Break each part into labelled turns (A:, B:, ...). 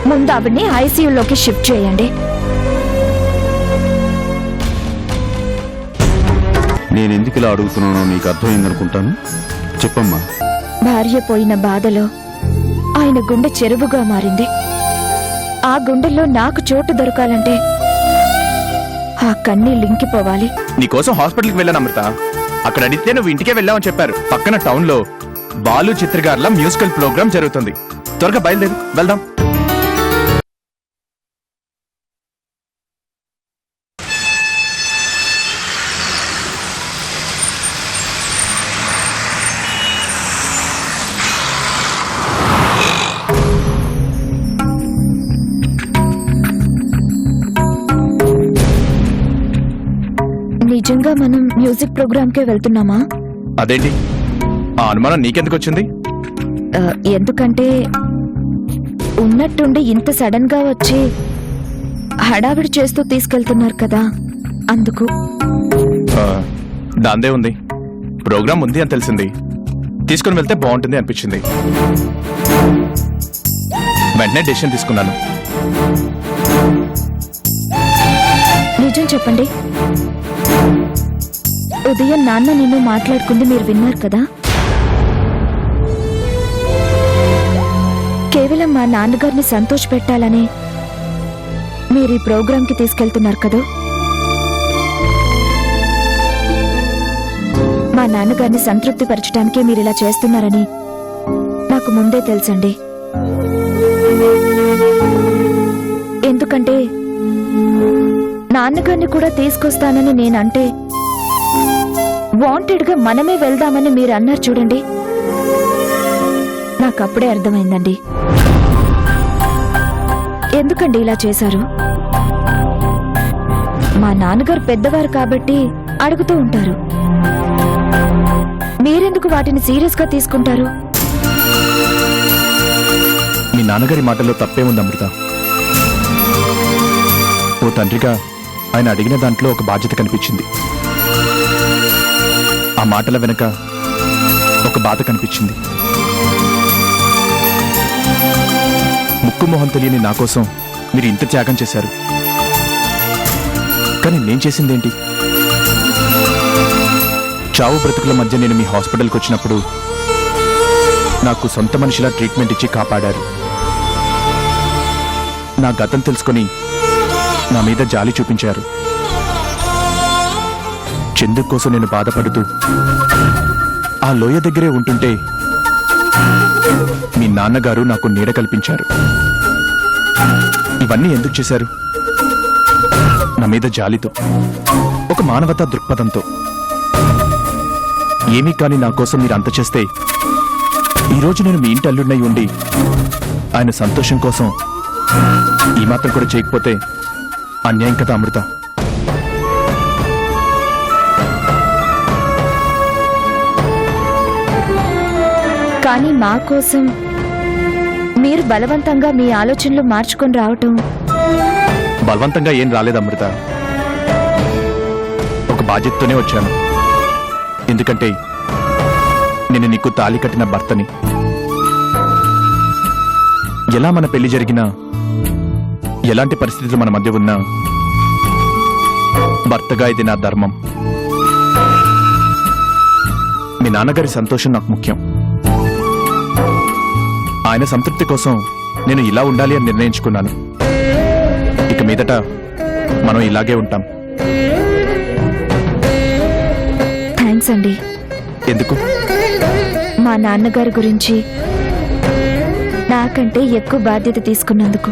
A: ముందు ఆవిడ్ని ఐసీయూలోకి షిఫ్ట్ చేయండి.
B: నేను ఎందుకు ఇలా అడుగుతున్నానో నీకు అర్థమైందనుకుంటాను. చెప్పమ్మా.
A: భార్య పోయిన బాధలో ఆయన గుండె చెరువుగా మారింది. ఆ గుండెల్లో నాకు చోటు దొరకాలంటే ఆ కన్నీళ్ళు ఇంకిపోవాలి.
C: నీకోసం హాస్పిటల్కి వెళ్ళాను అమృత. అక్కడ అడిగితే నువ్వు ఇంటికే వెళ్ళావని చెప్పారు. పక్కన టౌన్ లో బాలు చిత్రగారుల మ్యూజికల్ ప్రోగ్రామ్ జరుగుతుంది. త్వరగా బయలుదేరు, వెళ్దాం.
A: నిజంగా మనం మ్యూజిక్ ప్రోగ్రామ్కే వెళ్తున్నామా?
C: అదేంటి ఆ అనుమానం నీకెందుకు వచ్చింది?
A: ఎందుకంటే ఉన్నట్టుండి ఇంత సడన్ గా వచ్చి హడావిడి చేస్తూ తీసుకెళ్తున్నారు కదా, అందుకు.
C: దాందే ఉంది, ప్రోగ్రామ్ ఉంది అని తెలిసింది, తీసుకుని వెళ్తే బాగుంటుంది అనిపించింది. వెంటనే డెసిషన్ తీసుకున్నాను.
A: నిజం చెప్పండి, ఉదయం నాన్న నిన్ను మాట్లాడుకుంది మీరు విన్నారు కదా? కేవలం మా నాన్నగారిని సంతోష పెట్టాలని మీరు ఈ ప్రోగ్రాంకి తీసుకెళ్తున్నారు కదా? మా నాన్నగారిని సంతృప్తి పరచడానికే మీరు ఇలా చేస్తున్నారని నాకు ముందే తెలుసండి. ఎందుకంటే నాన్నగారిని కూడా తీసుకొస్తానని నేనంటే వాంటెడ్ గా మనమే వెళ్దామని మీరు అన్నారు చూడండి, నాకప్పుడే అర్థమైందండి. ఎందుకండి ఇలా చేశారు? మా నాన్నగారు పెద్దవారు కాబట్టి అడుగుతూ ఉంటారు, మీరెందుకు వాటిని సీరియస్ గా తీసుకుంటారు?
C: మీ నాన్నగారి మాటల్లో తప్పేముంది అమృత? ఓ తండ్రిగా ఆయన అడిగిన దాంట్లో ఒక బాధ్యత కనిపించింది. ఆ మాటల వెనుక ఒక బాధ కనిపించింది. ముక్కు మొహం తెలియని నా కోసం మీరు ఇంత త్యాగం చేశారు. కానీ నేను చేసిందేంటి? చావు బ్రతుకుల మధ్య నేను మీ హాస్పిటల్కి వచ్చినప్పుడు నాకు సొంత మనిషిలా ట్రీట్మెంట్ ఇచ్చి కాపాడారు. నా గతం తెలుసుకొని నా మీద జాలి చూపించారు. చందు కోసం నేను బాధపడుతూ ఆ లోయ దగ్గరే ఉంటుంటే మీ నాన్నగారు నాకు నీడ కల్పించారు. ఇవన్నీ ఎందుకు చేశారు? నా మీద జాలితో, ఒక మానవతా దృక్పథంతో. ఏమీ కాని నా కోసం మీరు అంత చేస్తే ఈరోజు నేను మీ ఇంటి అల్లుడినై ఉండి ఆయన సంతోషం కోసం ఈ మాత్రం కూడా చేయకపోతే అన్యాయం కదా అమృత?
A: కానీ మా కోసం మీరు బలవంతంగా మీ ఆలోచనలు మార్చుకొని రావటం.
C: బలవంతంగా ఏం రాలేదు అమృత, ఒక బాధ్యతతోనే వచ్చాను. ఎందుకంటే నేను నీకు తాళి కట్టిన భర్తని. ఎలా మన పెళ్లి జరిగినా, ఎలాంటి పరిస్థితులు మన మధ్య ఉన్నా, భర్తగా ఇది నా ధర్మం. మీ నాన్నగారి సంతోషం నాకు ముఖ్యం. ఆయన సంతృప్తి కోసం నేను ఇలా ఉండాలి అని నిర్ణయించుకున్నాను. ఇక మీదట మనం ఇలాగే ఉంటాం.
A: థ్యాంక్స్ అండి.
C: ఎందుకు?
A: మా నాన్నగారి గురించి నాకంటే ఎక్కువ బాధ్యత తీసుకున్నందుకు.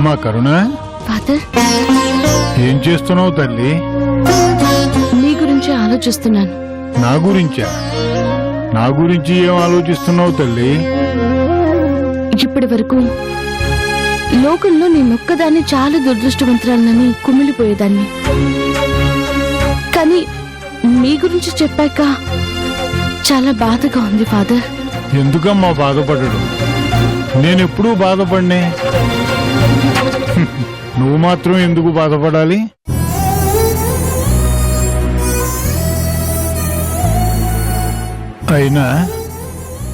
D: అమ్మా కరుణ,
E: ఫాదర్,
D: ఏం చేస్తున్నావు తల్లి?
E: మీ గురించి ఆలోచిస్తున్నాను.
D: నా గురించా? నా గురించి ఏం ఆలోచిస్తున్నావు తల్లి?
E: ఇప్పటి వరకు లోకంలో నేనొక్కదాన్ని చాలా దురదృష్టవంతురాలని కుమిలిపోయేదాన్ని. కానీ మీ గురించి చెప్పాక చాలా బాధగా ఉంది ఫాదర్.
D: ఎందుకమ్మా బాధపడడు? నేనెప్పుడూ బాధపడినే. నువ్వు మాత్రం ఎందుకు బాధపడాలి? అయినా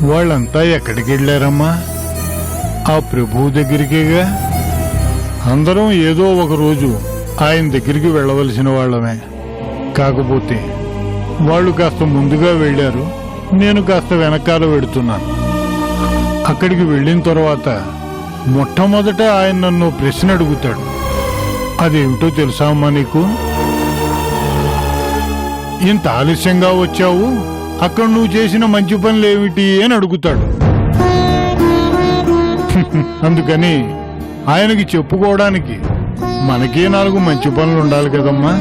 D: వాళ్ళంతా ఎక్కడికి వెళ్ళారమ్మా? ఆ ప్రభువు దగ్గరికేగా. అందరం ఏదో ఒక రోజు ఆయన దగ్గరికి వెళ్ళవలసిన వాళ్ళమే. కాకపోతే వాళ్ళు కాస్త ముందుగా వెళ్ళారు, నేను కాస్త వెనకాల వెడుతున్నాను. అక్కడికి వెళ్ళిన తర్వాత మొట్టమొదట ఆయన నన్ను ప్రశ్న అడుగుతాడు. అదేమిటో తెలుసా అమ్మా నీకు? ఇంత ఆలస్యంగా వచ్చావు, అక్కడ నువ్వు చేసిన మంచి పనులేమిటి అని అడుగుతాడు. అందుకని ఆయనకి చెప్పుకోవడానికి మనకే 4 మంచి పనులు ఉండాలి కదమ్మా.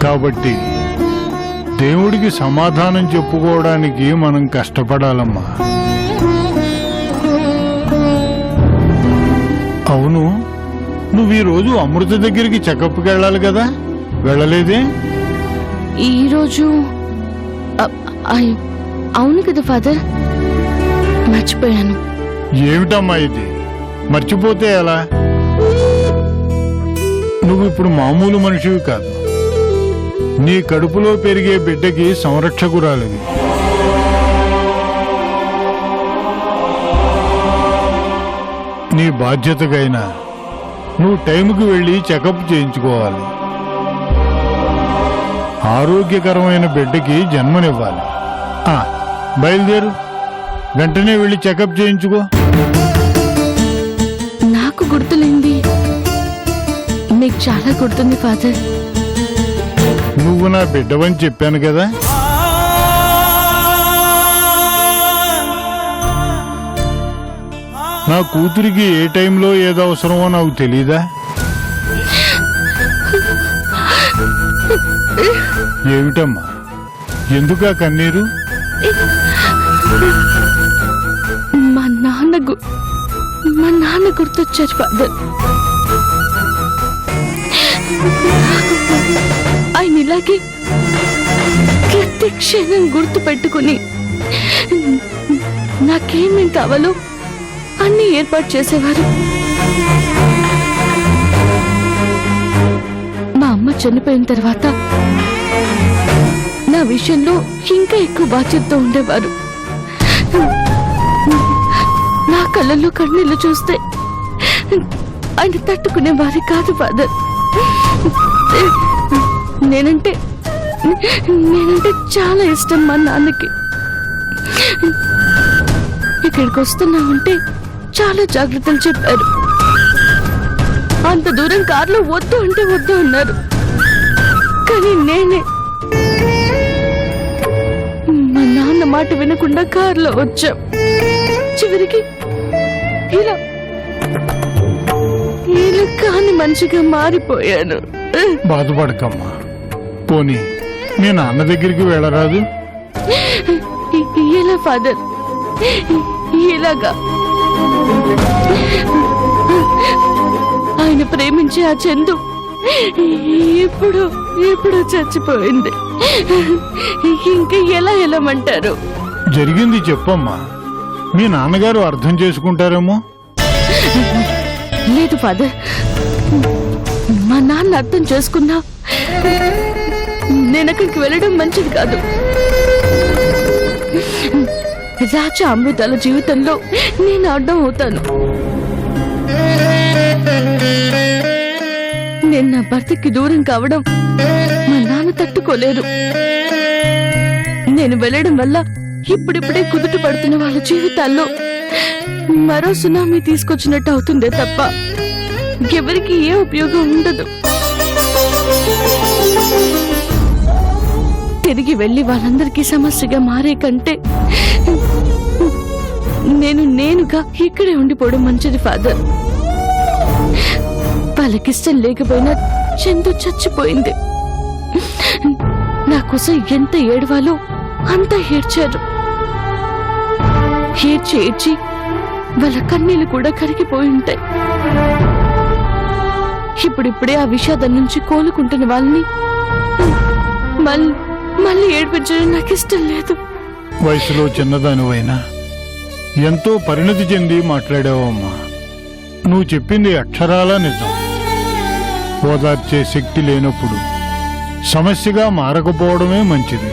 D: కాబట్టి దేవుడికి సమాధానం చెప్పుకోవడానికి మనం కష్టపడాలమ్మా. అవును, నువ్వు ఈరోజు అమృత దగ్గరికి చెకప్కి వెళ్ళాలి కదా, వెళ్ళలేదే?
E: ఈరోజు అవును కదా ఫాదర్, మర్చిపోయాను.
D: ఏమిటమ్మా ఇది? మర్చిపోతే ఎలా? నువ్వు ఇప్పుడు మామూలు మనిషివి కాదు. నీ కడుపులో పెరిగే బిడ్డకి సంరక్షకురాలివి. నీ బాధ్యతకైనా నువ్వు టైంకి వెళ్ళి చెకప్ చేయించుకోవాలి. ఆరోగ్యకరమైన బిడ్డకి జన్మనివ్వాలి. బయలుదేరు, వెంటనే వెళ్ళి చెకప్ చేయించుకో.
E: నాకు గుర్తులేంది, మీకు చాలా గుర్తుంది ఫాదర్.
D: నువ్వు నా బిడ్డవని చెప్పాను కదా. నా కూతురికి ఏ టైంలో ఏదో అవసరమో నాకు తెలీదా? ఏమిటమ్మా, ఎందుకా కన్నీరు?
E: మా నాన్న గుర్తొచ్చారు ఫాదర్. ఆయన ఇలాగే ప్రతి క్షణం గుర్తు పెట్టుకుని నాకేమేం కావాలో అన్ని ఏర్పాటు చేసేవారు. మా అమ్మ చనిపోయిన తర్వాత నా విషయంలో ఇంకా ఎక్కువ బాధ్యతతో ఉండేవారు. నా కళ్ళల్లో కన్నీళ్లు చూస్తే ఆయన తట్టుకునేవారు కాదు ఫాదర్. నేనంటే చాలా ఇష్టం మా నాన్నకి. ఇక్కడికి వస్తున్నామంటే చాలా జాగ్రత్తలు చెప్పారు. అంత దూరం కారులో వద్దు అంటే వద్దు అన్నారు. కానీ నేనే మా నాన్న మాట వినకుండా కారులో వచ్చాం. చివరికి ఇలా కాని మనిషిగా మారిపోయాను.
D: బాధపడకమ్మా. పోనీ మీ నాన్న దగ్గరికి వెళ్ళరాదు?
E: ఎలా ఫాదర్? ఎలాగా? ఆయన ప్రేమించే ఆ చందు ఇప్పుడు చచ్చిపోయింది. ఇంకా ఎలా వెళ్ళమంటారు?
D: జరిగింది చెప్పమ్మా. మీ నాన్నగారు అర్థం చేసుకుంటారేమో.
E: లేదు ఫాదర్, మా నాన్న అర్థం చేసుకున్నా నేను అక్కడికి వెళ్ళడం మంచిది కాదు. రాజా అమృతాల జీవితంలో నేను అడ్డం అవుతాను. నేను నా భర్తకి దూరం కావడం మా నాన్న తట్టుకోలేరు. నేను వెళ్ళడం వల్ల ఇప్పుడిప్పుడే కుదుట పడుతున్న వాళ్ళ జీవితాల్లో మరో సునామీ తీసుకొచ్చినట్టు అవుతుందే తప్ప ఎవరికి ఏ ఉపయోగం ఉండదు. తిరిగి వెళ్లి వాళ్ళందరికీ సమస్యగా మారే కంటే నేనుగా ఇక్కడే ఉండిపోవడం మంచిది ఫాదర్. వాళ్ళకిష్టం లేకపోయినా చందు చచ్చిపోయింది. నా కోసం ఎంత ఏడవాలో అంత ఏడ్చారు. ఏడ్చి ఏడ్చి వాళ్ళ కన్నీళ్లు కూడా కరిగిపోయి ఉంటాయి. ఇప్పుడిప్పుడే ఆ విషాదం నుంచి కోలుకుంటున్న వాళ్ళని మళ్ళీ ఏడిపించడం నాకు ఇష్టం లేదు.
D: వయసులో చిన్నదానివైనా ఎంతో పరిణతి చెంది మాట్లాడావమ్మా. నువ్వు చెప్పింది అక్షరాలా నిజం. ఓదార్చే శక్తి లేనప్పుడు సమస్యగా మారకపోవడమే మంచిది.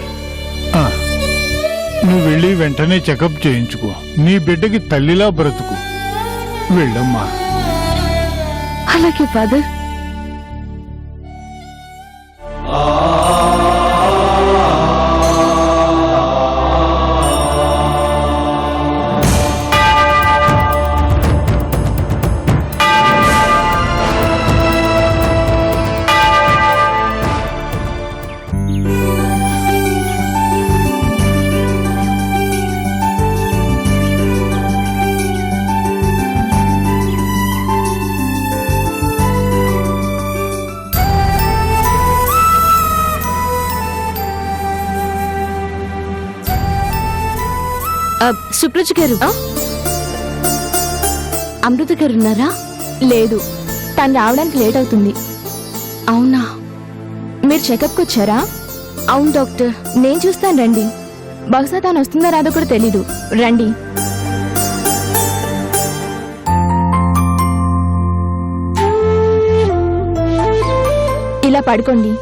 D: నువ్వు వెళ్ళి వెంటనే చెకప్ చేయించుకో. నీ బిడ్డకి తల్లిలా బ్రతుకు. వెళ్ళమ్మా.
E: అలాగే ఫాదర్. సుప్రజ గారు, అమృత గారు ఉన్నారా?
A: లేదు, తను రావడానికి లేట్ అవుతుంది.
E: అవునా?
A: మీరు చెకప్కి వచ్చారా?
E: అవును డాక్టర్.
A: నేను చూస్తాను, రండి. బహుశా తాను వస్తుందో రాదో కూడా తెలీదు. రండి. ఇలా పడుకోండి.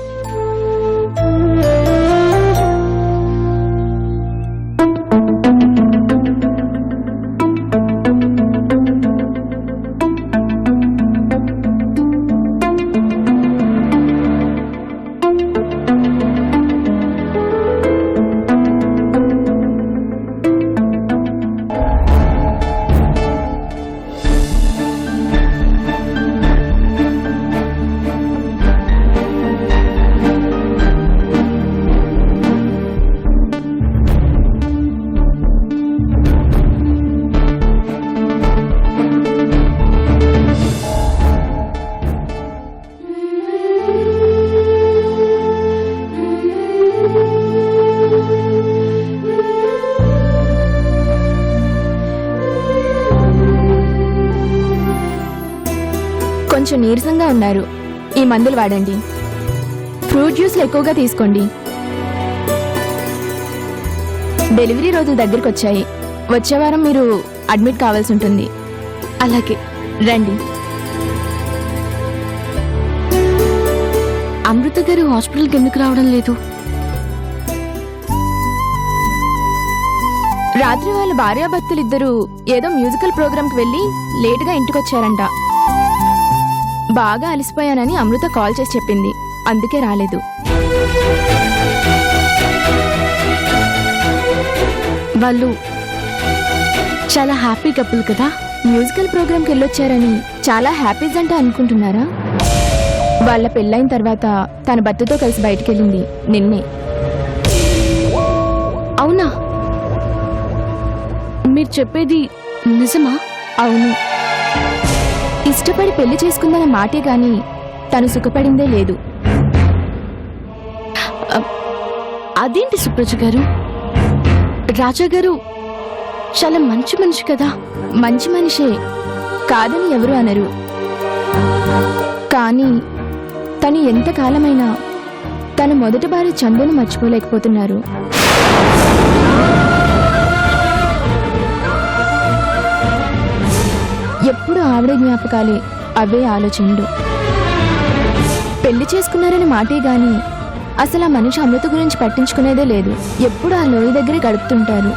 A: కొంచెం నీరసంగా ఉన్నారు. ఈ మందులు వాడండి. ఫ్రూట్ జ్యూస్లు ఎక్కువగా తీసుకోండి. డెలివరీ రోజులు దగ్గరికి వచ్చాయి. వచ్చే వారం మీరు అడ్మిట్ కావాల్సి ఉంటుంది.
E: అలాగే.
A: రండి.
E: అమృత గారు హాస్పిటల్కి ఎందుకు రావడం లేదు?
A: రాత్రి వాళ్ళ భార్యాభర్తలిద్దరూ ఏదో మ్యూజికల్ ప్రోగ్రాంకి వెళ్లి లేటుగా ఇంటికొచ్చారంట. బాగా అలసిపోయానని అమృత కాల్ చేసి చెప్పింది. అందుకే రాలేదు.
E: వాళ్ళు చాలా హ్యాపీ కపుల్ కదా.
A: మ్యూజికల్ ప్రోగ్రాంకి వెళ్ళొచ్చారని చాలా హ్యాపీస్ అంటే అనుకుంటున్నారా? వాళ్ళ పెళ్ళైన తర్వాత తన భర్తతో కలిసి బయటకెళ్ళింది నిన్నే.
E: అవునా? మీరు చెప్పేది నిజమా?
A: అవును. ఇష్టపడి పెళ్లి చేసుకుందన్న మాటే గాని తను సుఖపడిందే లేదు.
E: అదేంటి సుప్రజ గారు? రాజా గారు చాలా మంచి మనిషి కదా.
A: మంచి మనిషే కాదని ఎవరు అనరు. కానీ తను ఎంతకాలమైనా తన మొదటి భార్య చందును మర్చిపోలేకపోతున్నారు. ఎప్పుడు ఆవిడ జ్ఞాపకాలే, అవే ఆలోచనలు. పెళ్లి చేసుకున్నారని మాటే గాని అసలు ఆ మనిషి అమృత గురించి పట్టించుకునేదే లేదు. ఎప్పుడు ఆ లోయ దగ్గరే గడుపుతుంటారు.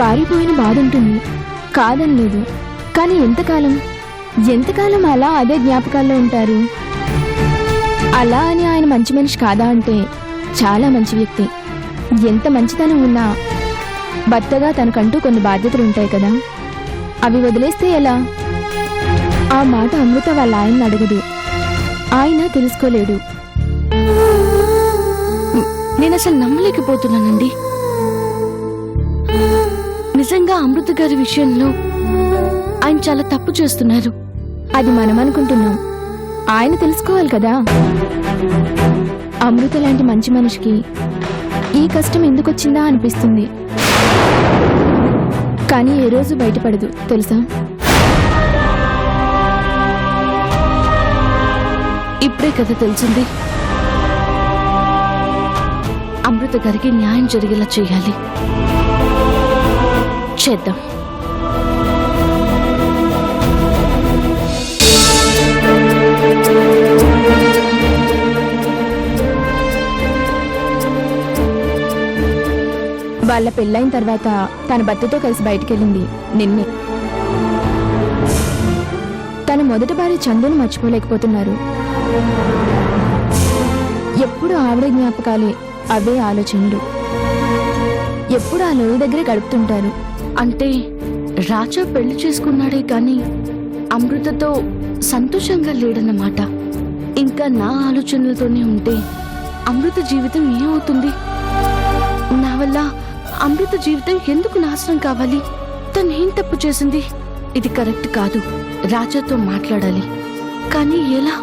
A: బారిపోయిన బాధ ఉంటుంది, కాదని లేదు. కానీ ఎంతకాలం అలా అదే జ్ఞాపకాల్లో ఉంటారు. అలా అని ఆయన మంచి మనిషి కాదా అంటే చాలా మంచి వ్యక్తి. ఎంత మంచితనం ఉన్నా భర్తగా తనకంటూ కొన్ని బాధ్యతలు ఉంటాయి కదా, అవి వదిలేస్తే ఎలా? ఆ మాట అమృత వాళ్ళ ఆయన్ని అడగదు. ఆయన తెలుసుకోలేడు.
E: నేను అసలు నమ్మలేకపోతున్నానండి. నిజంగా అమృత గారి విషయంలో ఆయన చాలా తప్పు చేస్తున్నారు.
A: అది మనం అనుకుంటున్నాం, ఆయన తెలుసుకోవాలి కదా. అమృత లాంటి మంచి మనిషికి ఈ కష్టం ఎందుకు వచ్చిందా అనిపిస్తుంది. కానీ ఏ రోజు బయటపడదు తెలుసా.
E: ఇప్పుడే కదా తెలిసింది. అమృత గారికి న్యాయం జరిగేలా చేయాలి. చేద్దాం.
A: వాళ్ళ పెళ్ళైన తర్వాత తన భర్తతో కలిసి బయటికెళ్ళింది నిన్నే. తన మొదటి భార్య చందును మర్చిపోలేకపోతున్నారు. ఎప్పుడు ఆవిడ జ్ఞాపకాలే, అవే ఆలోచనలు. ఎప్పుడు ఆ లోయ దగ్గరే గడుపుతుంటారు.
E: అంటే రాజా పెళ్లి చేసుకున్నాడే కానీ అమృతతో సంతోషంగా లేడన్నమాట. ఇంకా నా ఆలోచనలతోనే ఉంటే అమృత జీవితం ఏమవుతుంది? నా వల్ల అమృత జీవితం ఎందుకు నాశనం కావాలి? తను ఏం తప్పు చేసింది? ఇది కరెక్ట్ కాదు. రాజాతో మాట్లాడాలి. కానీ ఎలా?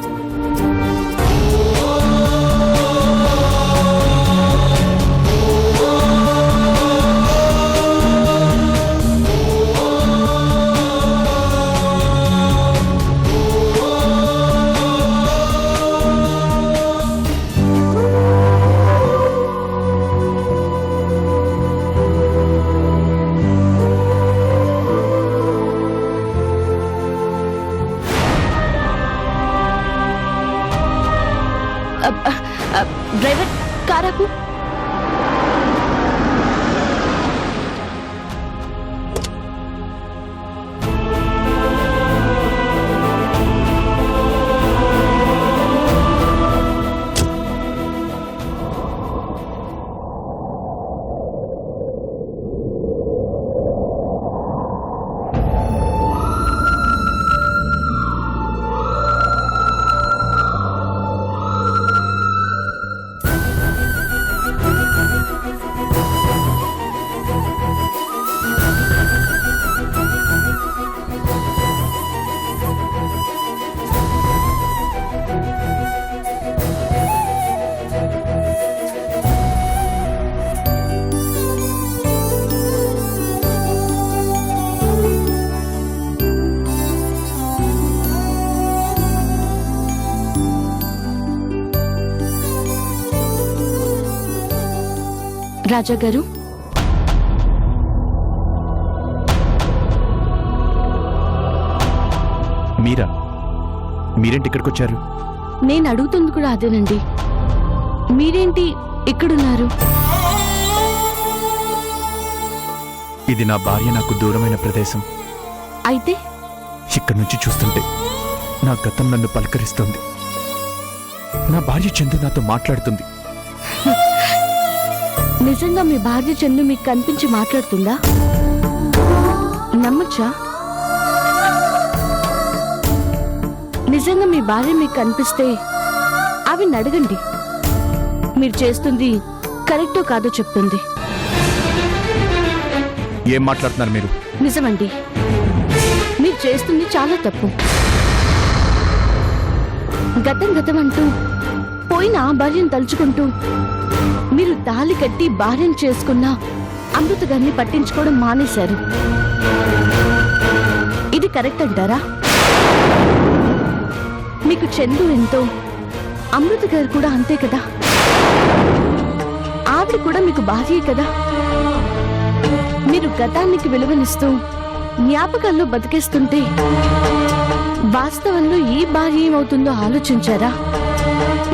E: డ్రైవర్ కారాపు. రాజా గారు,
C: మీరేంటి ఇక్కడికి వచ్చారు?
E: నేను అడుగుతుంది కూడా అదేనండి. మీరేంటి ఇక్కడున్నారు?
C: ఇది నా భార్య నాకు దూరమైన ప్రదేశం.
E: అయితే
C: ఇక్కడి నుంచి చూస్తుంటే నా గతం నన్ను పలకరిస్తుంది. నా భార్య చందు నాతో మాట్లాడుతుంది.
E: నిజంగా మీ భార్య చందు మీకు కనిపించి మాట్లాడుతుందా? నమ్మచ్చా? నిజంగా మీ భార్య మీకు కనిపిస్తే అవి అడగండి. మీరు చేస్తుంది కరెక్టో కాదో చెప్తుంది.
C: ఏం మాట్లాడుతున్నారు మీరు?
E: నిజమండి, మీరు చేస్తుంది చాలా తప్పు. గతం గతం అంటూ పోయిన ఆ భార్యను తలుచుకుంటూ మీరు తాళి కట్టి భార్యను చేసుకున్న అమృత గారిని పట్టించుకోవడం మానేశారు. ఇది కరెక్ట్ అంటారా? మీకు చందు ఎంతో, అమృత గారు కూడా అంతే కదా. ఆవిడ కూడా మీకు భార్యే కదా. మీరు గతానికి విలువనిస్తూ జ్ఞాపకాల్లో బతికేస్తుంటే వాస్తవంలో ఈ భార్య ఏమవుతుందో ఆలోచించారా?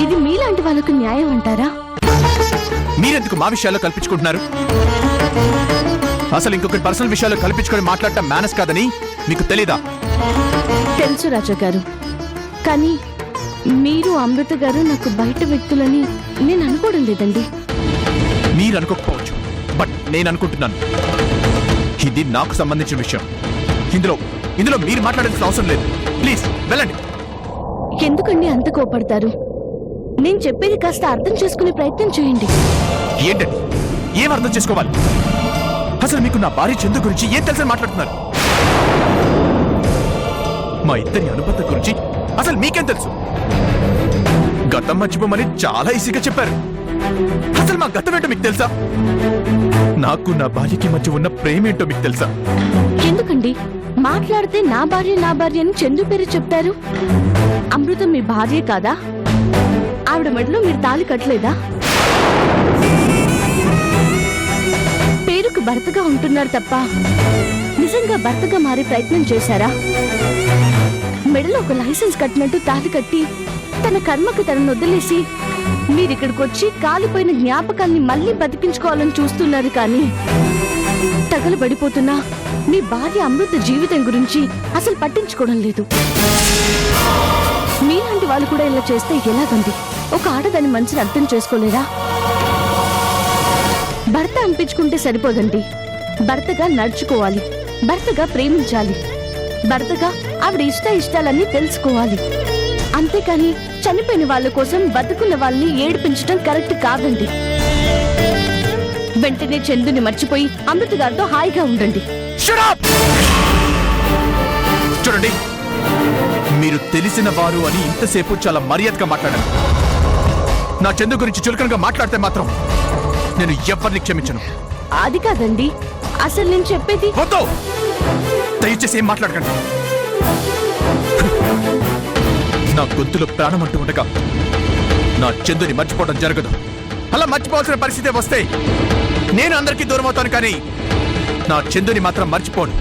E: ఇది మీలాంటి వాళ్ళకు న్యాయం అంటారా?
C: మీరెందుకు మా విషయాల్లో కల్పించుకుంటున్నారు? అసలు ఇంకొకరి పర్సనల్ విషయాల్లో కల్పించుకొని మాట్లాడటం మేనస్ కాదని మీకు తెలీదా?
E: తెలుసు రాజా గారు, కానీ మీరు అమృత గారు నాకు బయట వ్యక్తులని నేను అనుకోవడం లేదండి.
C: మీరు అనుకోకపోవచ్చు, బట్ నేను అనుకుంటున్నాను. ఇది నాకు సంబంధించిన విషయం. ఇందులో మీరు మాట్లాడాల్సిన అవసరం లేదు. ప్లీజ్ వెళ్ళండి.
E: ఎందుకండి అంత కోపడతారు? నేను చెప్పేది కాస్త అర్థం చేసుకునే ప్రయత్నం చేయండి.
C: ఏంటండి ఏం అర్థం చేసుకోవాలి? అసలు మీకు నా భార్య చందు గురించి ఏం తెలుసని మాట్లాడుతున్నారు? మా ఇద్దరి అనుబంధం గురించి అసలు మీకేం తెలుసు? గతం మర్చిపోమని చాలా ఈజీగా చెప్పారు. అసలు మా గతం ఏంటో మీకు తెలుసా? నాకు నా భార్యకి మధ్య ఉన్న ప్రేమ ఏంటో మీకు తెలుసా?
E: ఎందుకండి మాట్లాడితే నా భార్య అని చందు పేరు చెప్తారు? అమృత మీ భార్య కాదా? ఆవిడ మెడలో మీరు తాళి కట్టలేదా? పేరుకు భర్తగా ఉంటున్నారు తప్ప నిజంగా భర్తగా మారే ప్రయత్నం చేశారా? మెడలో ఒక లైసెన్స్ కట్టినట్టు తాళి కట్టి తన కర్మకు తనను వదిలేసి మీరిక్కడికి వచ్చి కాలిపోయిన జ్ఞాపకాల్ని మళ్ళీ బతికించుకోవాలని చూస్తున్నారు. కానీ తగలబడిపోతున్నా మీ భార్య అమృత జీవితం గురించి అసలు పట్టించుకోవడం లేదు. మీలాంటి వాళ్ళు కూడా ఇలా చేస్తే ఎలాగండి? ఒక ఆడదాని మనసుని అర్థం చేసుకోలేరా? భర్త అనిపించుకుంటే సరిపోదండి, భర్తగా నడుచుకోవాలి, భర్తగా ప్రేమించాలి, భర్తగా ఆవిడ ఇష్టాలన్నీ తెలుసుకోవాలి. అంతేకాని చనిపోయిన వాళ్ళ కోసం బతుకున్న వాళ్ళని ఏడిపించడం కరెక్ట్ కాదండి. వెంటనే చందుని మర్చిపోయి అమృత గారితో హాయిగా ఉండండి.
C: చూడండి, మీరు తెలిసిన వారు అని ఇంతసేపు చాలా మర్యాదగా మాట్లాడారు. నా చందు గురించి చులకనగా మాట్లాడితే మాత్రం నేను ఎవరిని క్షమించను.
E: అది కాదండి, అసలు నేను చెప్పేది.
C: వద్దు, దయచేసి ఏం మాట్లాడకండి. నా గొంతులో ప్రాణం అంటూ ఉండగా నా చందుని మర్చిపోవడం జరగదు. అలా మర్చిపోవాల్సిన పరిస్థితి వస్తే నేను అందరికీ దూరం అవుతాను, కానీ నా చందుని మాత్రం మర్చిపోను.